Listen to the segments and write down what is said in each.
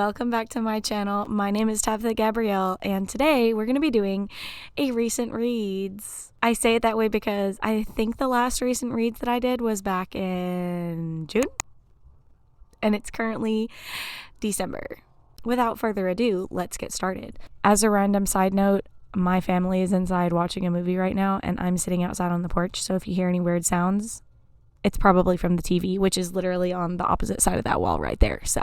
welcome back to my channel. My name is Tabitha Gabrielle, and today we're going to be doing a recent reads. I say it that way because I think the last recent reads that I did was back in June, and it's currently December. Without further ado, let's get started. As a random side note, my family is inside watching a movie right now, and I'm sitting outside on the porch, so if you hear any weird sounds, it's probably from the TV, which is literally on the opposite side of that wall right there. So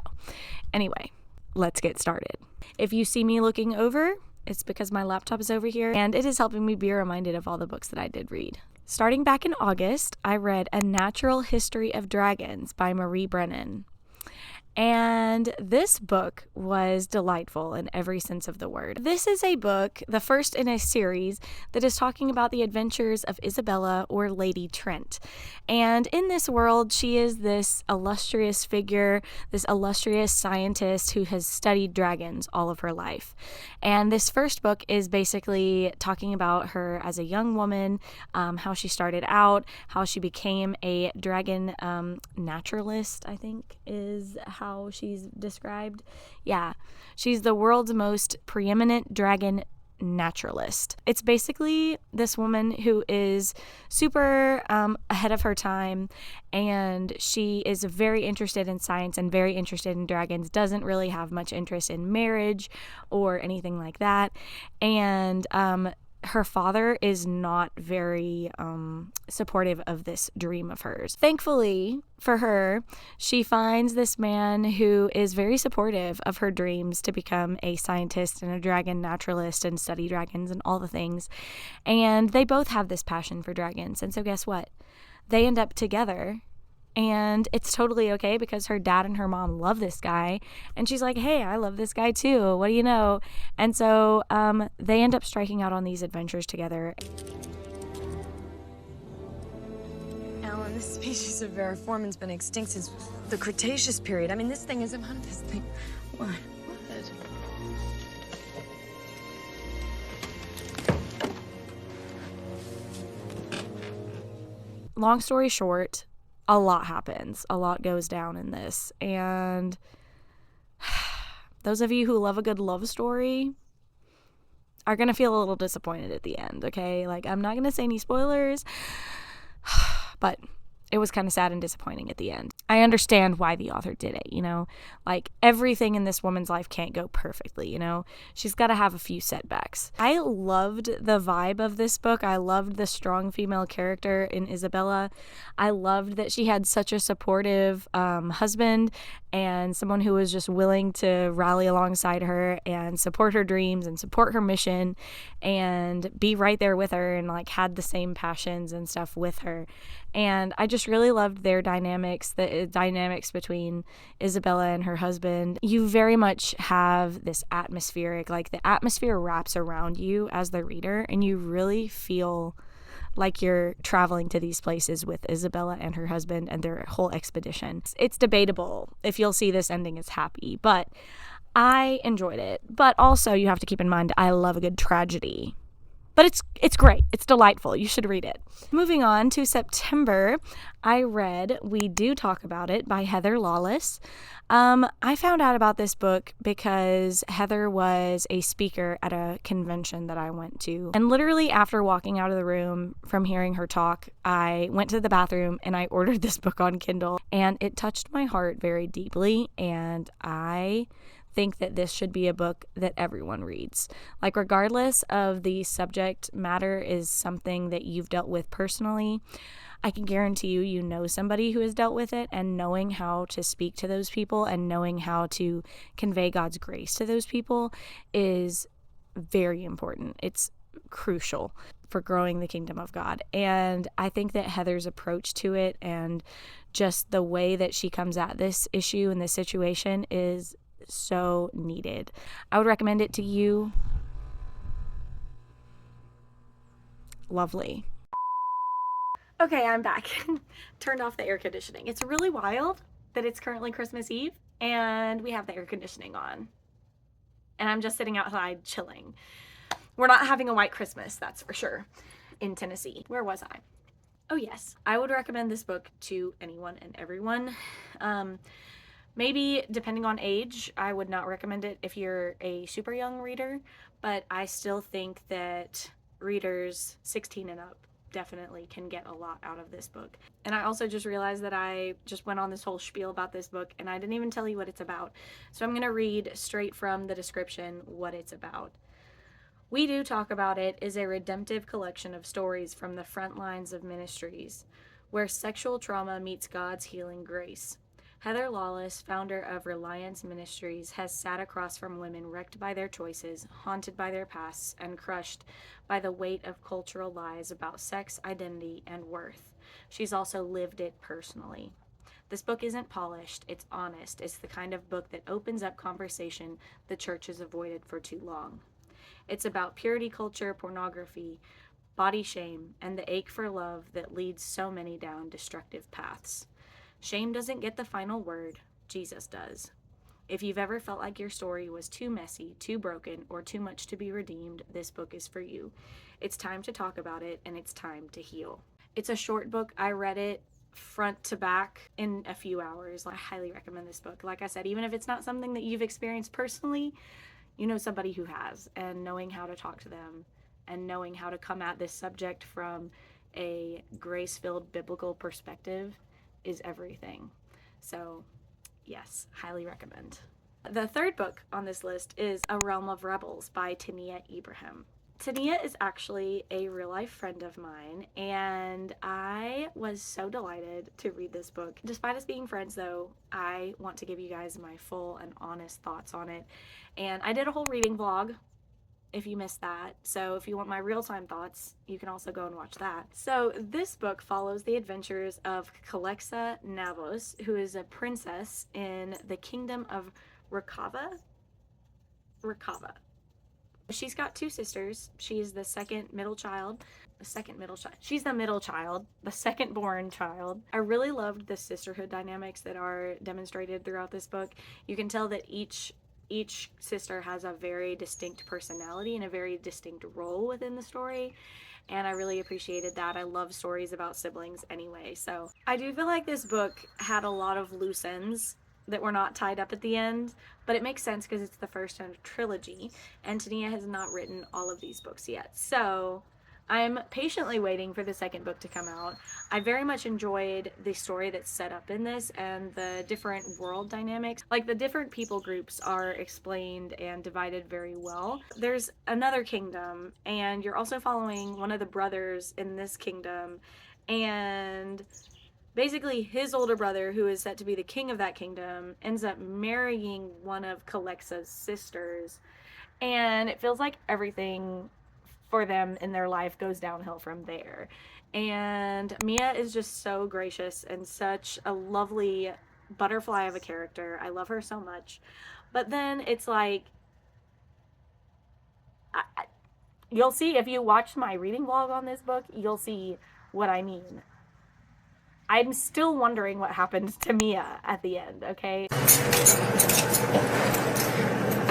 anyway, let's get started. If you see me looking over, it's because my laptop is over here, and it is helping me be reminded of all the books that I did read. Starting back in August, I read A Natural History of Dragons by Brennan. And this book was delightful in every sense of the word. This is a book, the first in a series, that is talking about the adventures of Isabella, or Lady Trent. And in this world, she is this illustrious figure, this illustrious scientist who has studied dragons all of her life. And this first book is basically talking about her as a young woman, how she started out, how she became a dragon naturalist, I think is how she's described. Yeah, she's the world's most preeminent dragon naturalist. It's basically this woman who is super ahead of her time, and she is very interested in science and very interested in dragons, doesn't really have much interest in marriage or anything like that, and her father is not very supportive of this dream of hers. Thankfully for her, she finds this man who is very supportive of her dreams to become a scientist and a dragon naturalist and study dragons and all the things. And they both have this passion for dragons. And so guess what? They end up together. And it's totally okay because her dad and her mom love this guy. And she's like, hey, I love this guy too. What do you know? And so they end up striking out on these adventures together. Alan, this species of Variformin's been extinct since the Cretaceous period. I mean, this thing isn't one of this thing. What? Long story short, a lot happens. A lot goes down in this. And those of you who love a good love story are going to feel a little disappointed at the end, okay? Like, I'm not going to say any spoilers, but it was kind of sad and disappointing at the end. I understand why the author did it, you know? Like, everything in this woman's life can't go perfectly, you know? She's got to have a few setbacks. I loved the vibe of this book. I loved the strong female character in Isabella. I loved that she had such a supportive husband and someone who was just willing to rally alongside her and support her dreams and support her mission and be right there with her and, like, had the same passions and stuff with her. And I just really loved their dynamics, the dynamics between Isabella and her husband. You very much have this atmospheric, like, the atmosphere wraps around you as the reader, and you really feel like you're traveling to these places with Isabella and her husband and their whole expedition. It's debatable if you'll see this ending as happy, but I enjoyed it. But also, you have to keep in mind, I love a good tragedy. But it's great. It's delightful. You should read it. Moving on to September, I read We Do Talk About It by Heather Lawless. I found out about this book because Heather was a speaker at a convention that I went to. And literally after walking out of the room from hearing her talk, I went to the bathroom and I ordered this book on Kindle. And it touched my heart very deeply. And I think that this should be a book that everyone reads. Like, regardless of the subject matter is something that you've dealt with personally, I can guarantee you know somebody who has dealt with it, and knowing how to speak to those people and knowing how to convey God's grace to those people is very important. It's crucial for growing the kingdom of God. And I think that Heather's approach to it and just the way that she comes at this issue and this situation is so needed. I would recommend it to you. Lovely. Okay, I'm back. Turned off the air conditioning. It's really wild that it's currently Christmas Eve and we have the air conditioning on. And I'm just sitting outside chilling. We're not having a white Christmas, that's for sure, in Tennessee. Where was I? Oh yes, I would recommend this book to anyone and everyone. Maybe depending on age, I would not recommend it if you're a super young reader, but I still think that readers 16 and up definitely can get a lot out of this book. And I also just realized that I just went on this whole spiel about this book and I didn't even tell you what it's about. So I'm going to read straight from the description what it's about. We Do Talk About It is a redemptive collection of stories from the front lines of ministries, where sexual trauma meets God's healing grace. Heather Lawless, founder of Reliance Ministries, has sat across from women wrecked by their choices, haunted by their pasts, and crushed by the weight of cultural lies about sex, identity, and worth. She's also lived it personally. This book isn't polished, it's honest. It's the kind of book that opens up conversation the church has avoided for too long. It's about purity culture, pornography, body shame, and the ache for love that leads so many down destructive paths. Shame doesn't get the final word, Jesus does. If you've ever felt like your story was too messy, too broken, or too much to be redeemed, this book is for you. It's time to talk about it, and it's time to heal. It's a short book. I read it front to back in a few hours. I highly recommend this book. Like I said, even if it's not something that you've experienced personally, you know somebody who has, and knowing how to talk to them and knowing how to come at this subject from a grace-filled biblical perspective is everything. So yes, highly recommend. The third book on this list is A Realm of Rebels by Tania Ibrahim. Tania is actually a real life friend of mine, and I was so delighted to read this book. Despite us being friends, though, I want to give you guys my full and honest thoughts on it. And I did a whole reading vlog if you missed that. So if you want my real-time thoughts, you can also go and watch that. So this book follows the adventures of Calexa Navos, who is a princess in the kingdom of ROE-KA-VAH. ROE-KA-VAH. She's got two sisters. She's the second middle child. She's the middle child, the second born child. I really loved the sisterhood dynamics that are demonstrated throughout this book. You can tell that each sister has a very distinct personality and a very distinct role within the story, and I really appreciated that. I love stories about siblings anyway, so I do feel like this book had a lot of loose ends that were not tied up at the end, but it makes sense because it's the first in a trilogy, and Tania has not written all of these books yet, so I'm patiently waiting for the second book to come out. I very much enjoyed the story that's set up in this and the different world dynamics. Like, the different people groups are explained and divided very well. There's another kingdom, and you're also following one of the brothers in this kingdom, and basically his older brother, who is set to be the king of that kingdom, ends up marrying one of Calexa's sisters, and it feels like everything for them in their life goes downhill from there. And Mia is just so gracious and such a lovely butterfly of a character. I love her so much. But then it's like, you'll see if you watch my reading vlog on this book, you'll see what I mean. I'm still wondering what happened to Mia at the end, okay?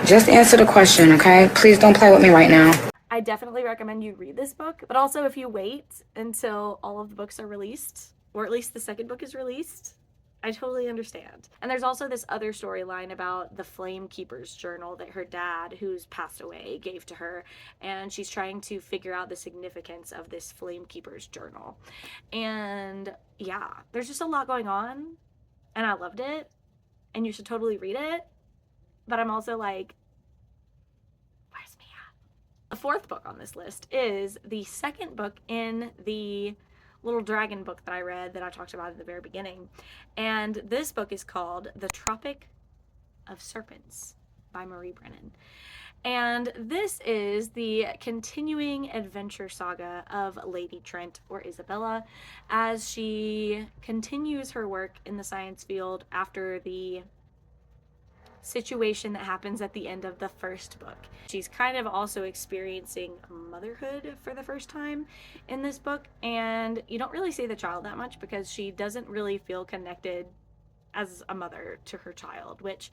Just answer the question, okay? Please don't play with me right now. I definitely recommend you read this book, but also if you wait until all of the books are released, or at least the second book is released, I totally understand. And there's also this other storyline about the Flame Keeper's journal that her dad, who's passed away, gave to her, and she's trying to figure out the significance of this Flame Keeper's journal. And yeah, there's just a lot going on, and I loved it, and you should totally read it, but I'm also like, where's Mia? The fourth book on this list is the second book in the little dragon book that I read that I talked about at the very beginning. And this book is called The Tropic of Serpents by Brennan. And this is the continuing adventure saga of Lady Trent, or Isabella, as she continues her work in the science field after the situation that happens at the end of the first book. She's kind of also experiencing motherhood for the first time in this book, and you don't really see the child that much because she doesn't really feel connected as a mother to her child, which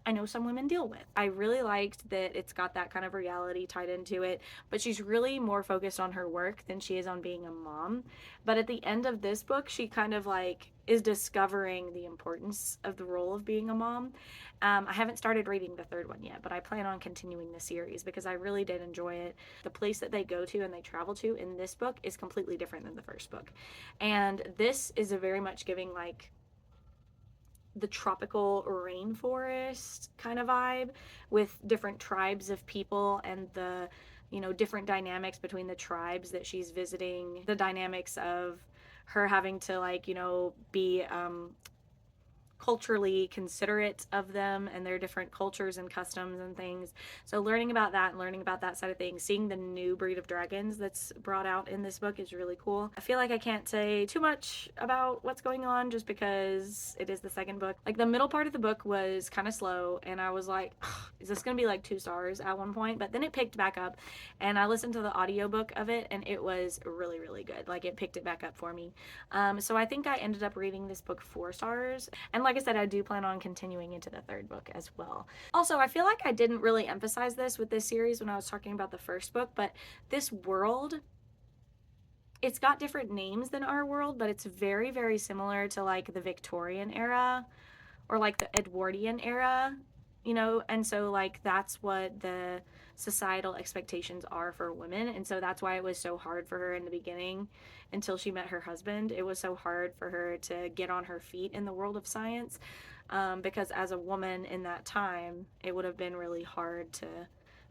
I know some women deal with. I really liked that it's got that kind of reality tied into it, but she's really more focused on her work than she is on being a mom. But at the end of this book, she kind of like is discovering the importance of the role of being a mom. I haven't started reading the third one yet, but I plan on continuing the series because I really did enjoy it. The place that they go to and they travel to in this book is completely different than the first book. And this is a very much giving like the tropical rainforest kind of vibe with different tribes of people and the, you know, different dynamics between the tribes that she's visiting, the dynamics of her having to like, you know, be culturally considerate of them and their different cultures and customs and things. So learning about that and learning about that side of things, seeing the new breed of dragons that's brought out in this book is really cool. I feel like I can't say too much about what's going on just because it is the second book. Like the middle part of the book was kind of slow and I was like, is this gonna be like 2 stars at one point? But then it picked back up and I listened to the audiobook of it and it was really, really good. Like it picked it back up for me. So I think I ended up reading this book 4 stars. And like I said, I do plan on continuing into the third book as well. Also, I feel like I didn't really emphasize this with this series when I was talking about the first book, but this world, it's got different names than our world, but it's very, very similar to like the Victorian era or like the Edwardian era, you know, and so like that's what the societal expectations are for women. And so that's why it was so hard for her in the beginning until she met her husband. It was so hard for her to get on her feet in the world of science, because as a woman in that time, it would have been really hard to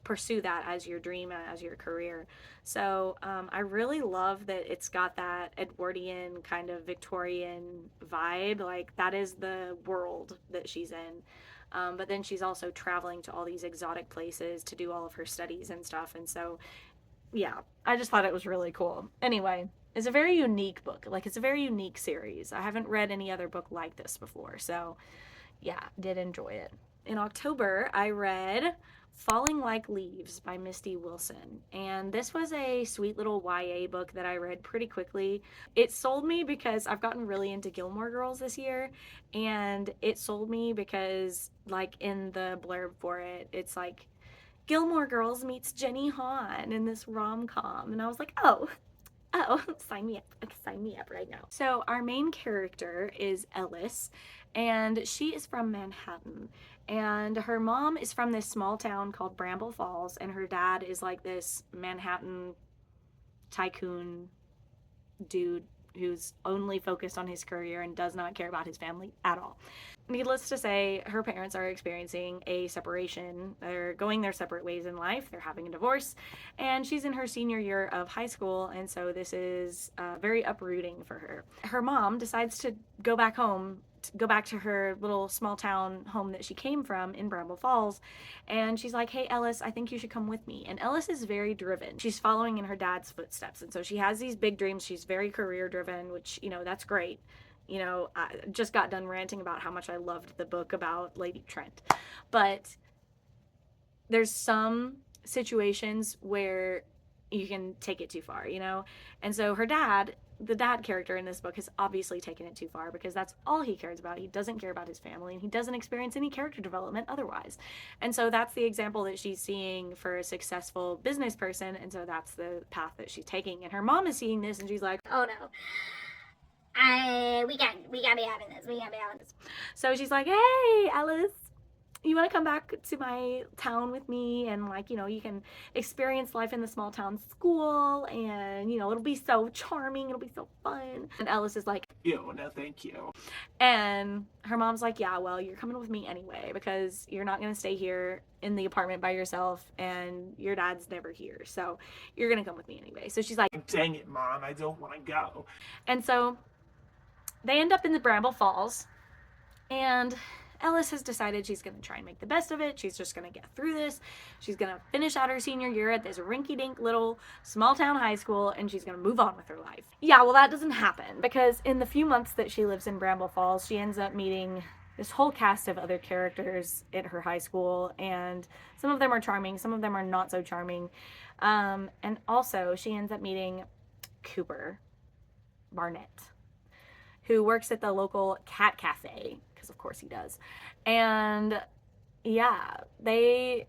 pursue that as your dream and as your career. So I really love that it's got that Edwardian kind of Victorian vibe. Like that is the world that she's in. But then she's also traveling to all these exotic places to do all of her studies and stuff. And so, yeah, I just thought it was really cool. Anyway, it's a very unique book. Like, it's a very unique series. I haven't read any other book like this before. So, yeah, did enjoy it. In October, I read Falling Like Leaves by Misty Wilson. And this was a sweet little YA book that I read pretty quickly. It sold me because I've gotten really into Gilmore Girls this year. And it sold me because, like, in the blurb for it, it's like, Gilmore Girls meets Jenny Han in this rom-com. And I was like, oh, sign me up. Sign me up right now. So our main character is Ellis, and she is from Manhattan. And her mom is from this small town called Bramble Falls, and her dad is like this Manhattan tycoon dude who's only focused on his career and does not care about his family at all. Needless to say, her parents are experiencing a separation. They're going their separate ways in life. They're having a divorce, and she's in her senior year of high school, and so this is very uprooting for her. Her mom decides to go back home, to go back to her little small town home that she came from in Bramble Falls, and she's like, hey Ellis, I think you should come with me. And Ellis is very driven. She's following in her dad's footsteps, and so she has these big dreams. She's very career driven, which, you know, that's great. You know, I just got done ranting about how much I loved the book about Lady Trent. But there's some situations where you can take it too far, you know? And so her dad, the dad character in this book, has obviously taken it too far because that's all he cares about. He doesn't care about his family, and he doesn't experience any character development otherwise. And so that's the example that she's seeing for a successful business person, and so that's the path that she's taking. And her mom is seeing this, and she's like, oh no. We can't be having this. We can't be having this. So she's like, hey, Alice, you want to come back to my town with me? And, like, you know, you can experience life in the small town school, and, you know, it'll be so charming. It'll be so fun. And Alice is like, ew, no, thank you. And her mom's like, yeah, well, you're coming with me anyway because you're not going to stay here in the apartment by yourself, and your dad's never here. So you're going to come with me anyway. So she's like, dang it, Mom, I don't want to go. And so they end up in the Bramble Falls, and Ellis has decided she's going to try and make the best of it. She's just going to get through this. She's going to finish out her senior year at this rinky-dink little small-town high school, and she's going to move on with her life. Yeah, well, that doesn't happen, because in the few months that she lives in Bramble Falls, she ends up meeting this whole cast of other characters at her high school, and some of them are charming, some of them are not so charming. And also, she ends up meeting Cooper Barnett, who works at the local cat cafe, because of course he does. And yeah, they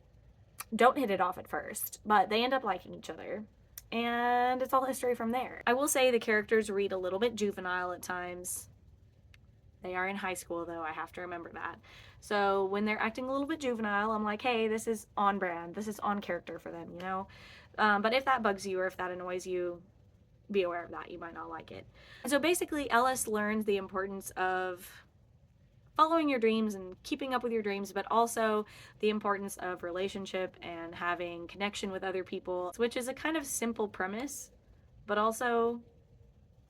don't hit it off at first, but they end up liking each other. And it's all history from there. I will say the characters read a little bit juvenile at times. They are in high school, though. I have to remember that. So when they're acting a little bit juvenile, I'm like, hey, this is on brand. This is on character for them, you know? But if that bugs you or if that annoys you, be aware of that. You might not like it. So basically, Ellis learns the importance of following your dreams and keeping up with your dreams, but also the importance of relationship and having connection with other people, which is a kind of simple premise, but also,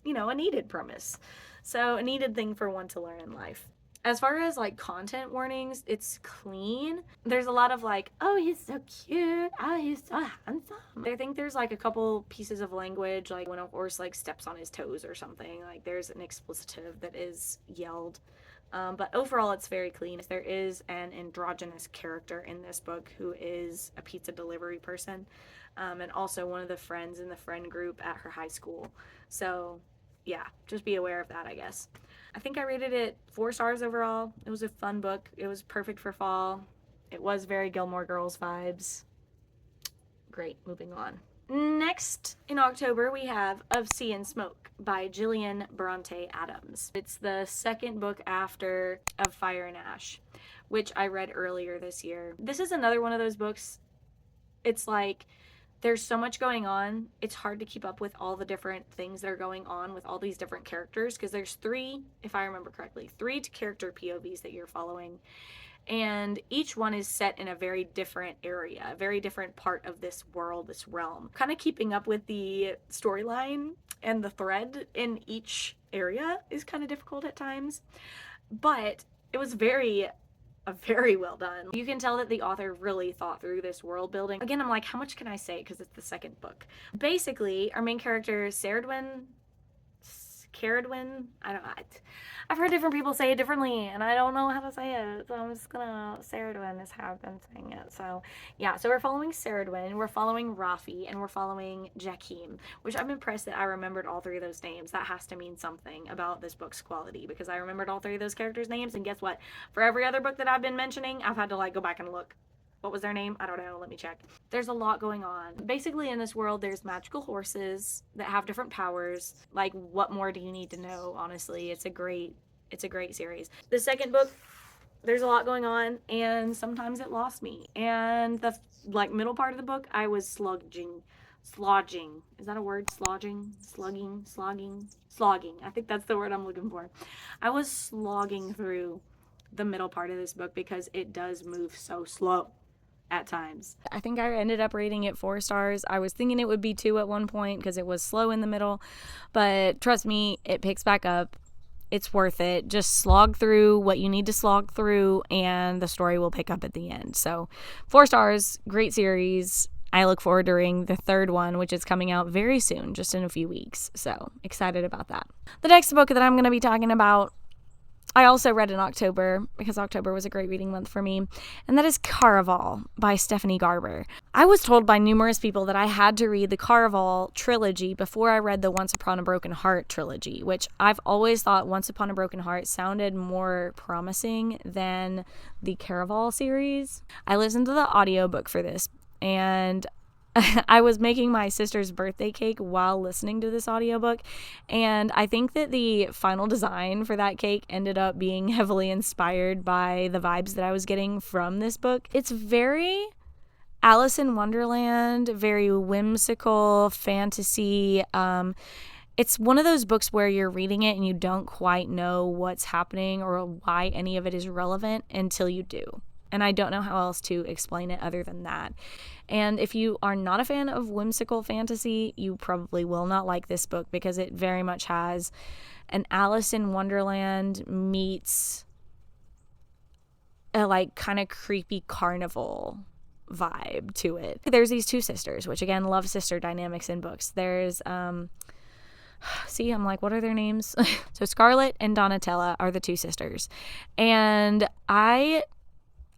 you know, a needed premise. So a needed thing for one to learn in life. As far as like content warnings, it's clean. There's a lot of like, oh, he's so cute. Oh, he's so handsome. I think there's like a couple pieces of language, like when a horse like steps on his toes or something, like there's an explicitive that is yelled. But overall, it's very clean. There is an androgynous character in this book who is a pizza delivery person, and also one of the friends in the friend group at her high school. So yeah, just be aware of that, I guess. I think I rated it 4 stars overall. It was a fun book. It was perfect for fall. It was very Gilmore Girls vibes. Great, moving on. Next in October, we have Of Sea and Smoke by Gillian Bronte Adams. It's the second book after Of Fire and Ash, which I read earlier this year. This is another one of those books. It's like there's so much going on. It's hard to keep up with all the different things that are going on with all these different characters, because there's 3, if I remember correctly, 3 character POVs that you're following. And each one is set in a very different area, a very different part of this world, this realm. Kind of keeping up with the storyline and the thread in each area is kind of difficult at times. But it was very well done. You can tell that the author really thought through this world building. Again, I'm like, how much can I say? Because it's the second book. Basically, our main character, I've heard different people say it differently, and I don't know how to say it, so I'm just gonna, Ceridwen is how I've been saying it. So yeah, so we're following Ceridwen, we're following Rafi, and we're following Jakim, which I'm impressed that I remembered all 3 of those names. That has to mean something about this book's quality, because I remembered all 3 of those characters' names, and guess what? For every other book that I've been mentioning, I've had to like go back and look. What was their name? I don't know. Let me check. There's a lot going on. Basically, in this world, there's magical horses that have different powers. Like, what more do you need to know? Honestly, it's a great series. The second book, there's a lot going on, and sometimes it lost me. And the middle part of the book, I was slogging. Is that a word? Slogging. I think that's the word I'm looking for. I was slogging through the middle part of this book because it does move so slow at times. I think I ended up rating it 4 stars. I was thinking it would be 2 at one point because it was slow in the middle, but trust me, it picks back up. It's worth it. Just slog through what you need to slog through, and the story will pick up at the end. So 4 stars, great series. I look forward to reading the 3rd one, which is coming out very soon, just in a few weeks. So excited about that. The next book that I'm going to be talking about, I also read in October, because October was a great reading month for me, and that is Caraval by Stephanie Garber. I was told by numerous people that I had to read the Caraval trilogy before I read the Once Upon a Broken Heart trilogy, which I've always thought Once Upon a Broken Heart sounded more promising than the Caraval series. I listened to the audiobook for this, and I was making my sister's birthday cake while listening to this audiobook, and I think that the final design for that cake ended up being heavily inspired by the vibes that I was getting from this book. It's very Alice in Wonderland, very whimsical fantasy. It's one of those books where you're reading it and you don't quite know what's happening or why any of it is relevant until you do. And I don't know how else to explain it other than that. And if you are not a fan of whimsical fantasy, you probably will not like this book, because it very much has an Alice in Wonderland meets a kind of creepy carnival vibe to it. There's these 2 sisters, which again, love sister dynamics in books. There's see, I'm like, what are their names? So Scarlett and Donatella are the 2 sisters. And I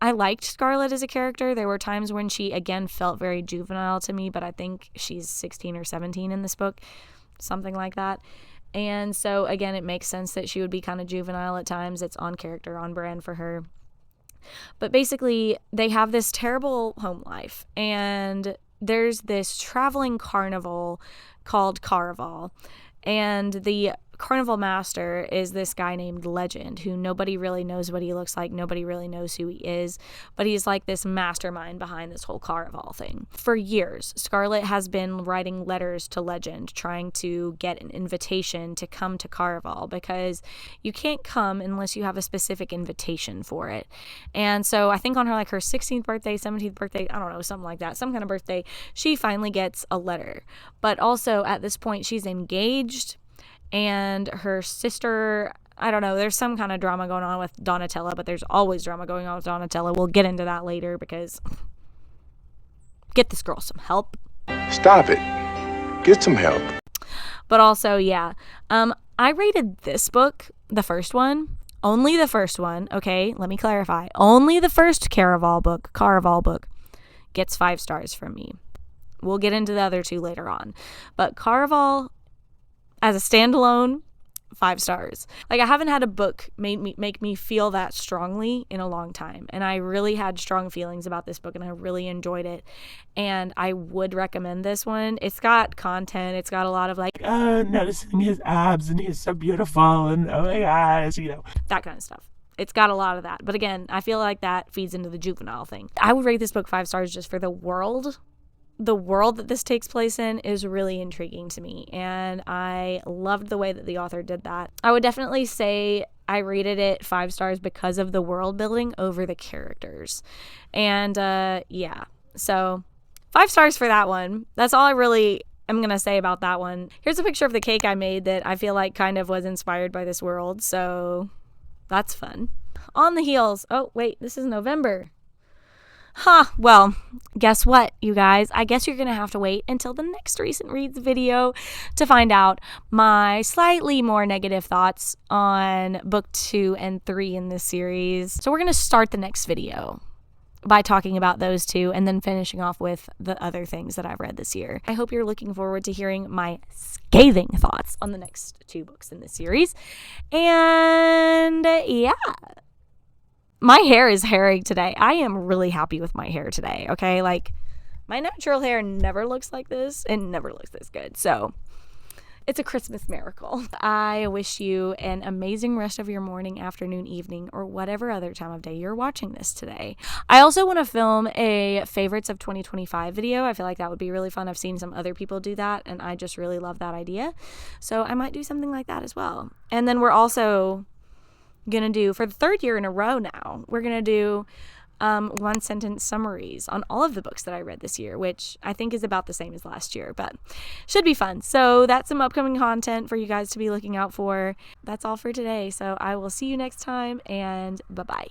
liked Scarlett as a character. There were times when she, again, felt very juvenile to me, but I think she's 16 or 17 in this book, something like that. And so, again, it makes sense that she would be kind of juvenile at times. It's on character, on brand for her. But basically, they have this terrible home life, and there's this traveling carnival called Caraval, and the carnival master is this guy named Legend, who nobody really knows what he looks like, nobody really knows who he is, but he's like this mastermind behind this whole Caraval thing. For years, Scarlett has been writing letters to Legend, trying to get an invitation to come to Caraval, because you can't come unless you have a specific invitation for it. And so I think on her 16th birthday, 17th birthday, I don't know, something like that, some kind of birthday, she finally gets a letter. But also at this point, she's engaged, and her sister, I don't know, there's some kind of drama going on with Donatella, but there's always drama going on with Donatella. We'll get into that later, because get this girl some help. Stop it. Get some help. But also, yeah, I rated this book, the first one, only the first one, okay, let me clarify. Only the first Caraval book gets 5 stars from me. We'll get into the other 2 later on. But Caraval, as a standalone, 5 stars. I haven't had a book make me feel that strongly in a long time. And I really had strong feelings about this book, and I really enjoyed it. And I would recommend this one. It's got content. It's got a lot of noticing his abs, and he's so beautiful, and oh my gosh, that kind of stuff. It's got a lot of that. But again, I feel like that feeds into the juvenile thing. I would rate this book 5 stars just for the world. The world that this takes place in is really intriguing to me, and I loved the way that the author did that. I would definitely say I rated it 5 stars because of the world building over the characters. And yeah, so 5 stars for that one. That's all I really am going to say about that one. Here's a picture of the cake I made that I feel like kind of was inspired by this world, so that's fun. On the heels. Oh, wait, this is November. Well, guess what, you guys? I guess you're going to have to wait until the next Recent Reads video to find out my slightly more negative thoughts on book 2 and 3 in this series. So we're going to start the next video by talking about those 2 and then finishing off with the other things that I've read this year. I hope you're looking forward to hearing my scathing thoughts on the next 2 books in this series. And yeah. My hair is hairy today. I am really happy with my hair today, okay? My natural hair never looks like this and never looks this good. So, it's a Christmas miracle. I wish you an amazing rest of your morning, afternoon, evening, or whatever other time of day you're watching this today. I also want to film a favorites of 2025 video. I feel like that would be really fun. I've seen some other people do that, and I just really love that idea. So, I might do something like that as well. And then we're also gonna do, for the 3rd year in a row now, we're gonna do 1-sentence summaries on all of the books that I read this year, which I think is about the same as last year, but should be fun. So that's some upcoming content for you guys to be looking out for. That's all for today, so I will see you next time, and bye-bye.